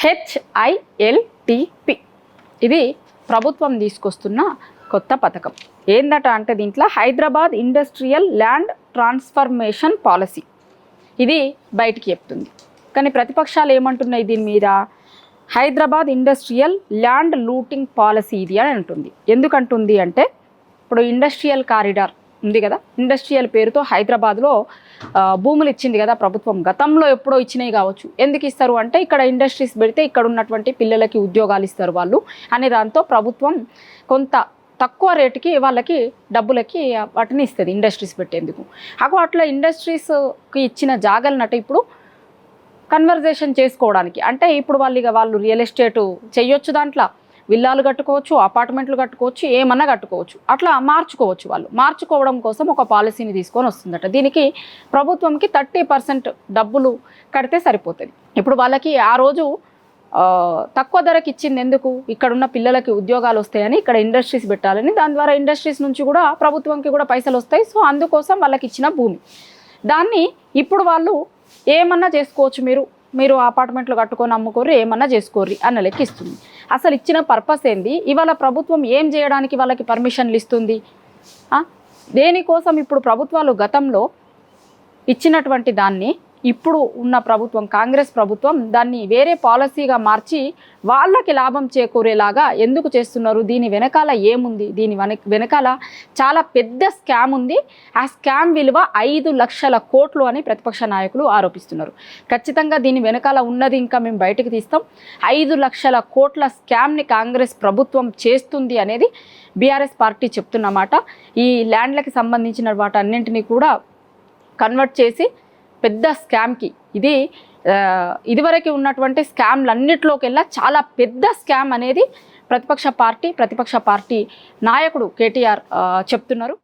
HILTP ఇది ప్రభుత్వం తీసుకొస్తున్న కొత్త పథకం. ఏందట అంటే దీంట్లో Hyderabad industrial land transformation policy ఇది బయటికి చెప్తుంది. కానీ ప్రతిపక్షాలు ఏమంటున్నాయి దీని మీద? Hyderabad industrial land looting policy ఇది అని అంటుంది. ఎందుకంటుంది అంటే ఇప్పుడు ఇండస్ట్రియల్ కారిడార్ ఉంది కదా, ఇండస్ట్రియల్ పేరుతో హైదరాబాద్లో భూములు ఇచ్చింది కదా ప్రభుత్వం. గతంలో ఎప్పుడో ఇచ్చినాయి కావచ్చు. ఎందుకు ఇస్తారు అంటే ఇక్కడ ఇండస్ట్రీస్ పెడితే ఇక్కడ ఉన్నటువంటి పిల్లలకి ఉద్యోగాలు ఇస్తారు వాళ్ళు అనే దాంతో ప్రభుత్వం కొంత తక్కువ రేటుకి వాళ్ళకి డబ్బులకి వాటిని ఇస్తుంది ఇండస్ట్రీస్ పెట్టేందుకు. అట్లా ఇండస్ట్రీస్కి ఇచ్చిన జాగాలన్నట్టు ఇప్పుడు కన్వర్జేషన్ చేసుకోవడానికి, అంటే ఇప్పుడు వాళ్ళు రియల్ ఎస్టేటు చేయొచ్చు, దాంట్లో విల్లాలు కట్టుకోవచ్చు, అపార్ట్మెంట్లు కట్టుకోవచ్చు, ఏమన్నా కట్టుకోవచ్చు, అట్లా మార్చుకోవచ్చు. వాళ్ళు మార్చుకోవడం కోసం ఒక పాలసీని తీసుకొని వస్తుందట. దీనికి ప్రభుత్వంకి 30% డబ్బులు కడితే సరిపోతుంది. ఇప్పుడు వాళ్ళకి ఆ రోజు తక్కువ ధరకి ఇచ్చింది ఎందుకు? ఇక్కడున్న పిల్లలకి ఉద్యోగాలు వస్తాయని, ఇక్కడ ఇండస్ట్రీస్ పెట్టాలని, దాని ద్వారా ఇండస్ట్రీస్ నుంచి కూడా ప్రభుత్వంకి కూడా పైసలు వస్తాయి. సో అందుకోసం వాళ్ళకి ఇచ్చిన భూమి, దాన్ని ఇప్పుడు వాళ్ళు ఏమన్నా చేసుకోవచ్చు, మీరు అపార్ట్మెంట్లు కట్టుకొని అమ్ముకోరు, ఏమన్నా చేసుకోర్రి అన్న లెక్క ఇస్తుంది. అసలు ఇచ్చిన పర్పస్ ఏంది? ఇవాళ ప్రభుత్వం ఏం చేయడానికి వాళ్ళకి పర్మిషన్లు ఇస్తుంది? దేనికోసం? ఇప్పుడు ప్రభుత్వాలు గతంలో ఇచ్చినటువంటి దాన్ని ఇప్పుడు ఉన్న ప్రభుత్వం, కాంగ్రెస్ ప్రభుత్వం దాన్ని వేరే పాలసీగా మార్చి వాళ్ళకి లాభం చేకూరేలాగా ఎందుకు చేస్తున్నారు? దీని వెనకాల ఏముంది? దీని వెనకాల చాలా పెద్ద స్కామ్ ఉంది. ఆ స్కామ్ విలువ 5 లక్షల కోట్లు అని ప్రతిపక్ష నాయకులు ఆరోపిస్తున్నారు. ఖచ్చితంగా దీని వెనకాల ఉన్నది ఇంకా మేము బయటకు తీస్తాం. 5 లక్షల కోట్ల స్కామ్ని కాంగ్రెస్ ప్రభుత్వం చేస్తుంది అనేది బీఆర్ఎస్ పార్టీ చెప్తున్నమాట. ఈ ల్యాండ్లకి సంబంధించిన వాటన్నింటినీ కూడా కన్వర్ట్ చేసి పెద్ద స్కామ్కి, ఇది ఇదివరకు ఉన్నటువంటి స్కామ్లన్నిటిలోకెల్లా చాలా పెద్ద స్కామ్ అనేది ప్రతిపక్ష పార్టీ నాయకుడు కేటీఆర్ చెప్తున్నారు.